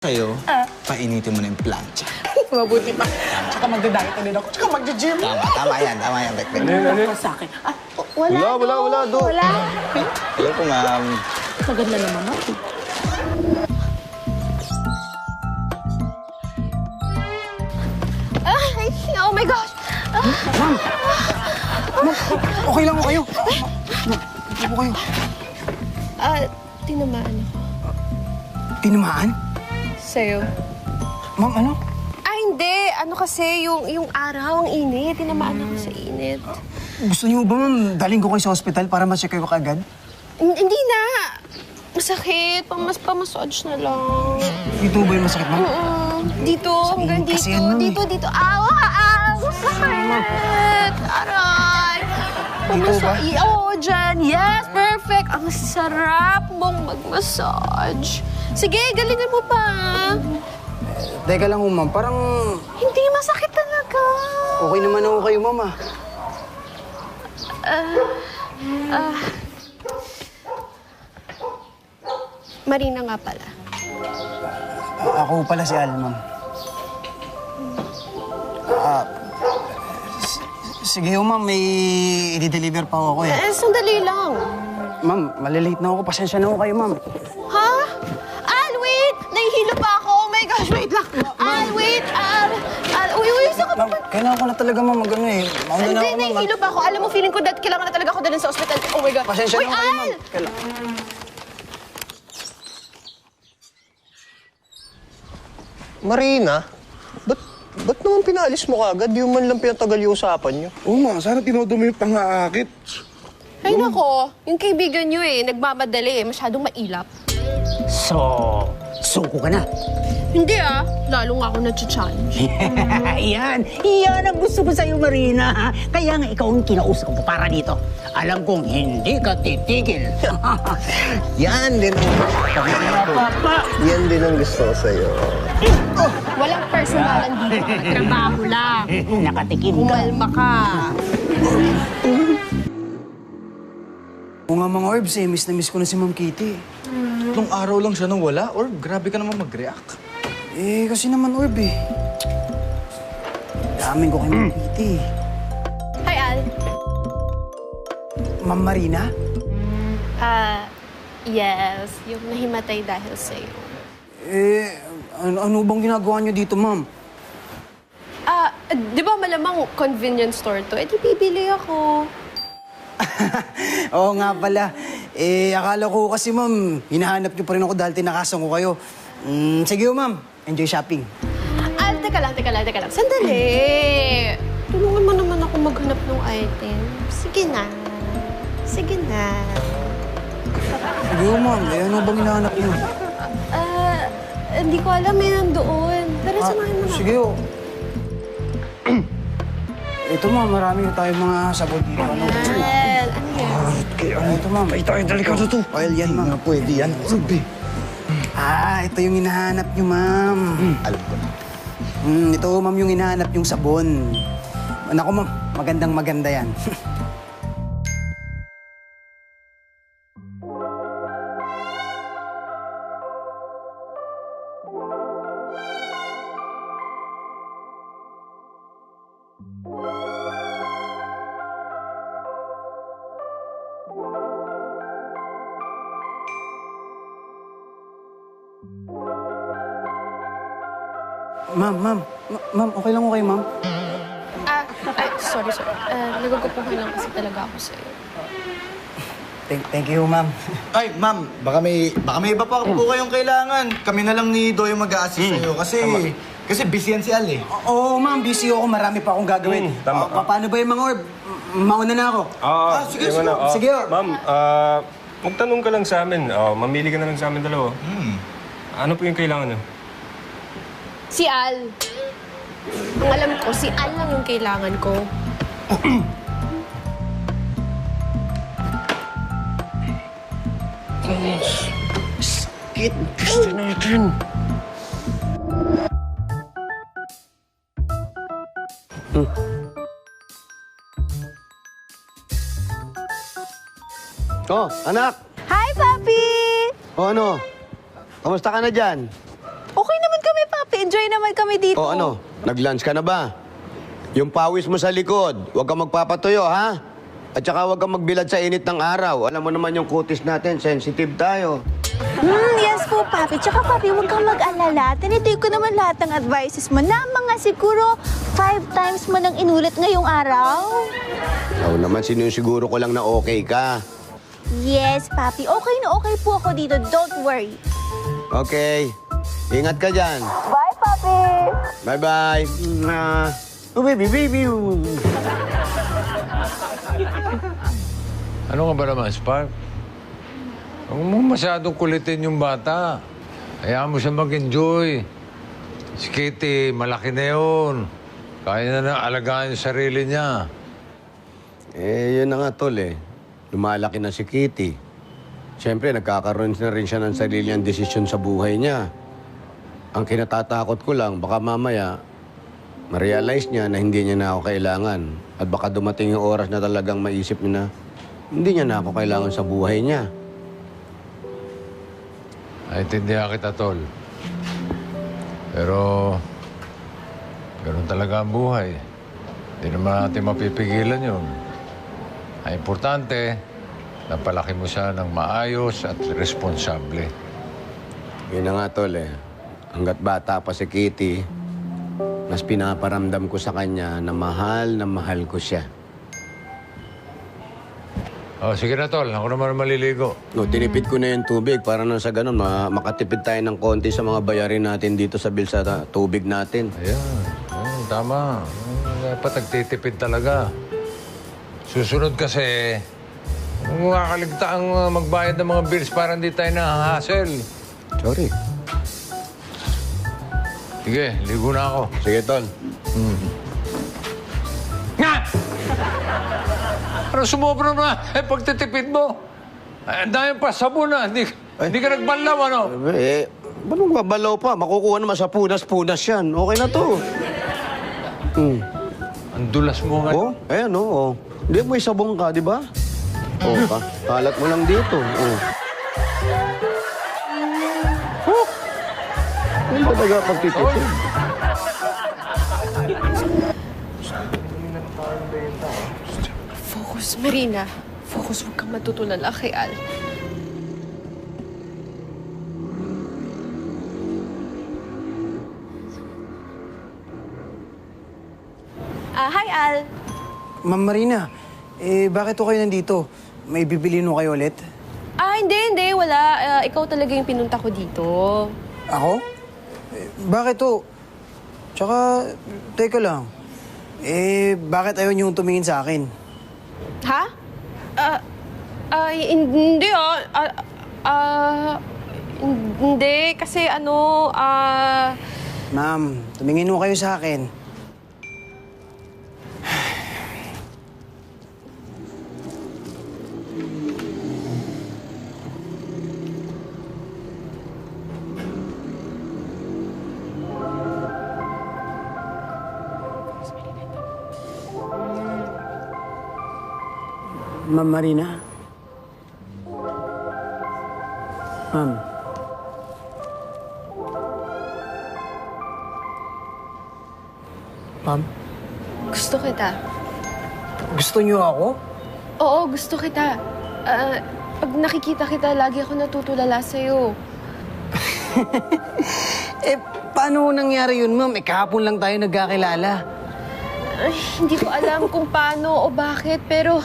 Sa'yo, painitin mo na yung plancha. Mabuti pa. Tsaka magdadakit na din ako. Tsaka magja-gym. Tama yan, Bek. Ano sa akin? Wala, Do. Wala. Hello po, ma'am. Maganda naman ako. Ay, oh my gosh! Ma'am, okay lang ko kayo. Okay po kayo. Tinamaan ako Tinamaan? sa'yo. Ma'am, ano? Hindi. Ano kasi, yung araw, ang init. Tinamaan ako sa init. Gusto niyo ba, ma'am, daling ko kayo sa hospital para ma-check kayo kaagad? Hindi na. Masakit. Pamassage na lang. Dito ba yung masakit, ma'am? Dito, hanggang init kasi dito. yan, ma'am, Dito. Awa! Masakit! Aray! Dito ba? Oo, dyan. Yes, perfect. Ang sarap mong mag-massage. Sige, galingan mo pa. Teka lang, ma'am, parang Hindi masakit talaga. okay naman ako kayo, ma'am, Marina nga pala. Ako pala si Al, ma'am. Sige, ma'am, may i-deliver pa ako eh. Sandali lang. Ma'am, malilate na ako. Pasensya na ako kayo, ma'am. Ha? Al, wait! Nahihilo pa ako. Oh my gosh, wait lang. Al, wait! Al! Uy, sakit Ma'am, kailangan ko na talaga, ma'am, mag-ano eh. Mauna na Hindi, ako, ma'am. nahihilo pa ako. Alam mo, feeling ko kailangan na talaga ako dalhin sa ospital. Oh my God. Pasensya Uy, na ako kayo, ma'am. Al! Marina, ba't naman pinaalis mo kagad? Di mo man lang pinatagal yung usapan niyo. Oo nga, sana tinodo mo yung pangaakit. Ay, nako. Yung kaibigan nyo nagmamadali masyadong mailap. Suko ka na. Hindi lalo nga ako na-challenge. Iyan ang gusto ko sa'yo, Marina. Kaya nga ikaw ang kinausap ko para dito. Alam kong hindi ka titigil. Yan din ang gusto ko sa'yo. Walang personalan dito. Trabaho lang. Nakatikim ka. Umalma ka. Oo nga, mga orbs eh. Miss na miss ko na si Ma'am Kitty. Nung araw lang siya nung wala, or grabe ka naman mag-react. Eh, kasi naman orb eh. Damin ko kay Ma'am Kitty. Hi, Al. Ma'am Marina? Yes. Yung nahimatay dahil sa'yo. Eh, ano bang ginagawa niyo dito, ma'am? Di ba malamang convenience store to? Di bibili ako. Oo nga pala. Eh, akala ko kasi, ma'am, hinahanap niyo pa rin ako dahil tinakasan ko kayo. Sige, ma'am. Enjoy shopping. Al, teka lang. Sandali. Tulungan mo naman ako maghanap ng item. Sige na. Sige, ma'am. Eh, ano bang hinahanap niyo? Hindi ko alam, nandoon. Pero samahan mo na. Sige, oh. Ito, ma'am. Marami tayong mga sabon dito. Ano? Al, ano yan? Ito, ma'am. Ay, tayo, delikado to. Oil yan, ma'am. Pwede yan. Orbe. Ito yung hinahanap niyo, ma'am. Alam ko na. Ito, ma'am, yung hinahanap yung sabon. Naku, ma'am. Maganda yan. Ma'am, okay lang ko kayo, ma'am? Sorry. Nagugupuhan lang kasi talaga ako sa'yo. Thank you, ma'am. Ay, ma'am, baka may iba pa po kayong kailangan. Kami na lang ni Doy yung mag-a-assist sa'yo. Kasi busy yan si Al eh. Oo, ma'am. Busy ako. Marami pa akong gagawin. Paano ba yung mga orb? Mauna na ako. Sige. Sige, oh. Ma'am, magtanong ka lang sa amin. Mamili ka na lang sa amin dalawa. Ano po yung kailangan nyo? Si Al. Ang alam ko, si Al lang yung kailangan ko. Sakit. Gusto natin. Oh, anak! Hi, Papi! O ano? Kamusta ka na dyan? Okay kami, Papi. Enjoy naman kami dito. O ano, nag-lunch ka na ba? Yung pawis mo sa likod, huwag kang magpapatuyo, ha? At saka huwag kang magbilad sa init ng araw. Alam mo naman yung kutis natin, sensitive tayo. Yes po, Papi. Tsaka, Papi, huwag kang mag-alala. Tinitake ko naman lahat ng advices mo na mga siguro 5 times mo nang inulit ngayong araw. Oo naman, sinusiguro ko lang na okay ka. Yes, Papi. Okay na okay po ako dito. Don't worry. Okay. Ingat ka dyan. Bye, Papi. Bye-bye. Oh, baby. Ano nga ba naman, Spark? Huwag mo masyadong kulitin yung bata. Hayaan mo siya mag-enjoy. Si Kitty, malaki na yun. Kaya na alagaan yung sarili niya. Yun na nga, tol, eh. Lumalaki na si Kitty. Siyempre, nagkakaroon na rin siya ng sarili niyang desisyon sa buhay niya. Ang kinatatakot ko lang, baka mamaya, ma-realize niya na hindi niya na ako kailangan. At baka dumating yung oras na talagang maisip niya na hindi niya na ako kailangan sa buhay niya. Naintindihan kita, Tol. Pero, ganun talaga ang buhay. Hindi naman natin mapipigilan yun. Ang importante, napalaki mo siya ng maayos at responsable. Yun na nga, tol, eh. Hanggat bata pa si Kitty, mas pinaparamdam ko sa kanya na mahal ko siya. Oh, sige na, Tol. Ako naman maliligo. No, tinipid ko na yung tubig para na sa ganun, makatipid tayo ng konti sa mga bayarin natin dito sa bill sa tubig natin. Ayan. Tama. Dapat nagtitipid talaga. Susunod kasi, makakaligtaang magbayad ng mga bills para hindi tayo na-hassle. Sorry. Sige, ligo na ako. Sige, tol. Nga! Ano sumobra na? Pagtitipid mo. Ang dami pa sabon na. Hindi ka nagbanlaw, ano? Anong babalaw pa? Makukuha naman sa punas-punas yan. Okay na to. Ang dulas mo nga. Oh, ayan, oh. Hindi mo isabong ka, di ba? Oh, kalat mo lang dito. Oh. Ano ba talaga pagtitipid? Focus, Marina. Focus, huwag kang matutulala kay Al. Hi, Al. Ma'am Marina, bakit po kayo nandito? May bibili no kayo ulit? Hindi. Wala. Ikaw talaga yung pinunta ko dito. Ako? Bakit to? Tsaka, teka lang. Bakit ayaw niyong tumingin sa akin? Ha? Hindi hindi. Kasi Ma'am, tumingin mo kayo sa akin. Ma'am Marina? Ma'am? Ma'am? gusto kita. Gusto niyo ako? Oo, gusto kita. Pag nakikita kita, lagi ako natutulala sa'yo. Paano nangyari yun, ma'am? Kahapon lang tayo nagkakilala. Hindi ko alam kung paano o bakit, pero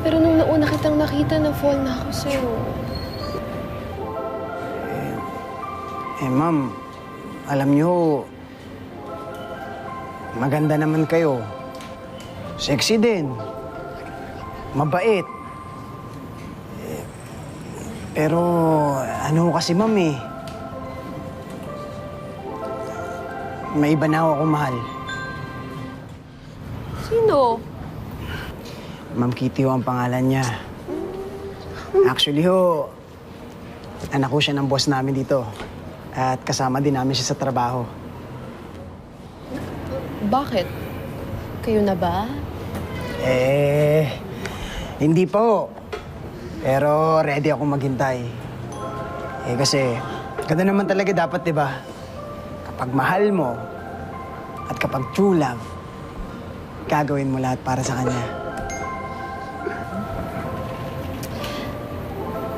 nung nauna kitang nakita, na-fall na ako sa'yo. Ma'am, alam niyo, maganda naman kayo. Sexy din. Mabait. Pero ano kasi, ma'am, may iba na ako mahal. Sino? Ma'am Kitty ho ang pangalan niya. Actually ho, anak ko siya ng boss namin dito. At kasama din namin siya sa trabaho. Bakit? Kayo na ba? Hindi pa ho. Pero ready ako maghintay. Kasi, ganda naman talaga dapat, di ba? kapag mahal mo at kapag true love, gagawin mo lahat para sa kanya.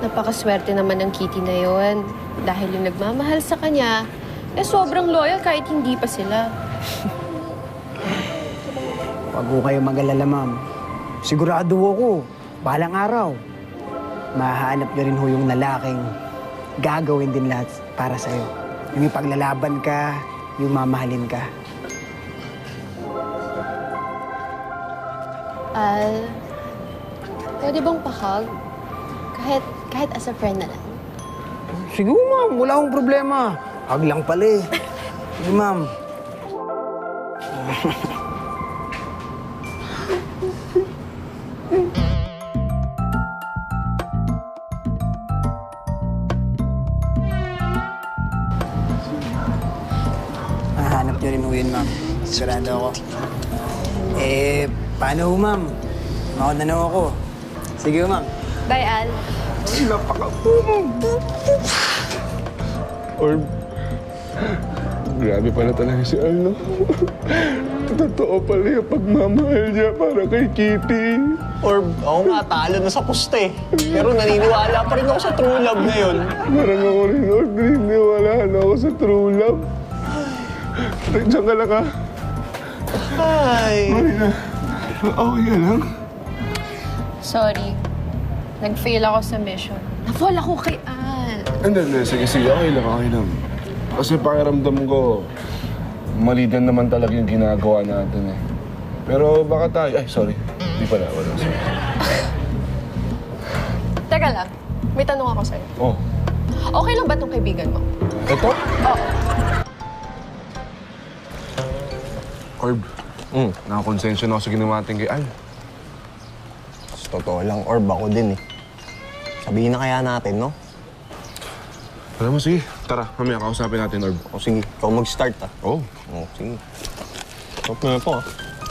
Napakaswerte naman ng Kitty na yon. Dahil yung nagmamahal sa kanya, sobrang loyal kahit hindi pa sila. Huwag ko kayo mag-alala, ma'am. Sigurado ako, balang araw, mahahanap niyo rin ho yung lalaking gagawin din lahat para sa'yo. Yung ipaglalaban ka, yung mamahalin ka. Al, pwede bang pakag? Kahit as a friend na lang. Sige, ma'am. Wala akong problema. Hag lang pala eh. Sige, ma'am. Mahanap niyo rin ho yun, ma'am. Sigurado ako. Paano ho, ma'am? Mauna na ako. Sige, ma'am. Bye, Al. Orb, grabe pala talaga si Al, no? Totoo pala yung pagmamahal niya para kay Kitty. Orb, ako nga, talo na sa poste. Pero naniniwala pa rin ako sa true love ngayon. Parang ako rin, Orb, naniniwala na ako sa true love. Diyan ka lang, ha? Ay! Marina, okay ka lang? Sorry. Nag-fail ako sa mission. Na-fall ako kay Al. Hindi. Sige, okay lang. Kasi pakiramdam ko, mali din naman talaga yung ginagawa natin eh. Pero baka tayo... Ay, sorry. Di pala, wala. Sorry. Teka lang. May tanong ako sa'yo. Oh, Okay lang ba itong kaibigan mo? ito? Oo. Orb, nakakonsensya na ako sa ginawa natin kay Al. Sa totoo lang, Orb, ako din eh. Sabihin na kaya natin, no? Alam mo, sige. Tara, mamaya kausapin natin, Orb. O sige, ikaw mag-start, ah. Oo. O, sige. Stop na po, ah.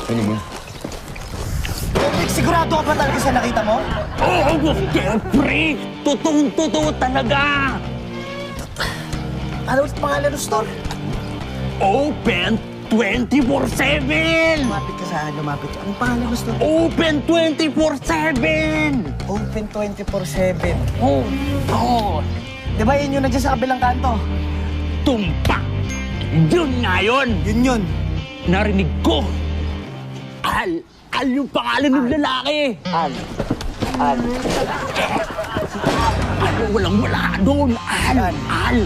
Ano mo? Sigurado ka ba talaga sa nakita mo? Oo, siyempre! Totoong-totoo talaga! Ano ulit pangalan ng store? Open 24/7! Lumapit ka sa akin, lumapit. Anong pangalan ng store? Open 24/7! Open 24/7. Oo. Di ba yun yung nandiyan sa kabilang kanto? Tumpak! Yun nga yun! Yun. Narinig ko! Al yung pangalan ng lalaki! Al. Walang-wala doon! Al!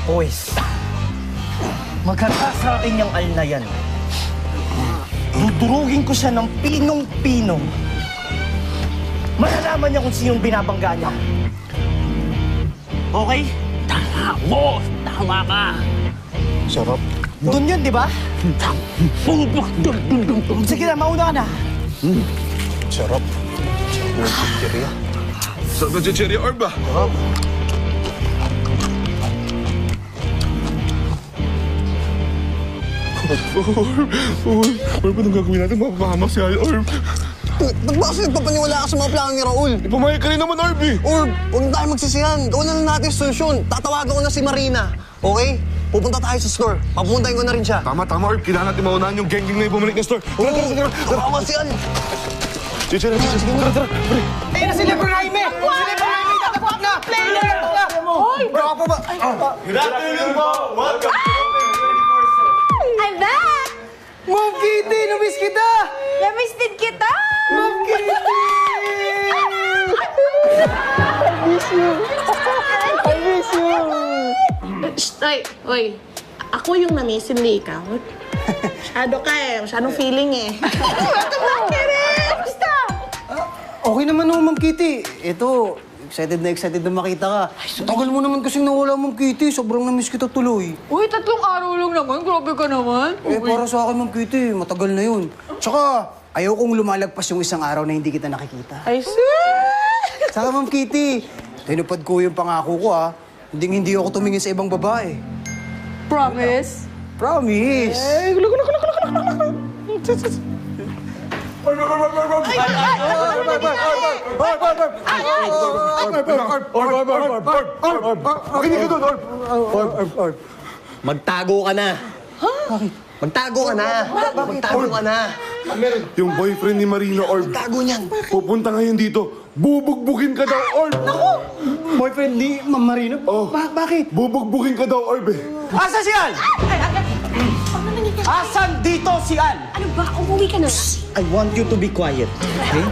Boys, magkata sa akin yung Al na yan. Dudurugin ko siya ng pinong-pino. Malalaman niya kung sinong binabangga niya. Okay? Tama, boss! Tama ka! Sarap. Doon yun, di ba? Dun. Sige na, mauna ka na. Sarap. Chicheria. Sa Chicheria Orb ba? Sarap. Orb, anong gagawin natin? Mapapahamak si Al, Orb. Ba't ba kasi nagpapaniwala ka sa mga plano ni Raul? Pumayag ka rin naman, Orb, eh. Orb, huwag na tayo magsisihan. Gawin na lang natin yung solusyon. Tatawagan ko na si Marina. Okay? Pupunta tayo sa store. Papuntahin ko na rin siya. Tama, Orb. Kailangan natin maunahan yung geng-geng na yung bumalik ng store. Tara. Kawawa si Al. Chicheria. Tara. Ayun na si Lebron Jaime! Si Lebron Jaime, tatapos na! Player! Hoy! Bro, po ba? Good afternoon po. Welcome. I'm back! Mom Kitty, namiss kita! Namiss din kita! Mom Kitty! I miss you! Oy, ako yung namisin ni ikaw. Masyado ka eh. Masyadong feeling eh. Kamusta? Okay naman ho, Ma'am Kitty. Ito, excited na makita ka. Tagal mo naman kasing nawala, Ma'am Kitty. Sobrang na-miss kita tuloy. Uy, 3 araw lang naman. Grabe ka naman. Para sa akin, Ma'am Kitty, matagal na yun. Tsaka, ayaw kong lumalagpas yung isang araw na hindi kita nakikita. I see. Saka, Ma'am Kitty, tinupad ko yung pangako ko, ha. Hindi ako tumingin sa ibang babae. Promise? Promise! Magtago ka na. Ha? Bakit? Magtago ka na. Magtago ka na. Yung boyfriend ni Marina, Orb. Magtago niyan. Pupunta ngayon dito. Bubugbugin ka daw, Orb. Boyfriend ni Ma'am Marino? Oh. Bakit? Bubugbugin ka daw, Orb eh. Asa si Al? Asan dito si Al? Ano ba? Umuwi ka na. I want you to be quiet, okay?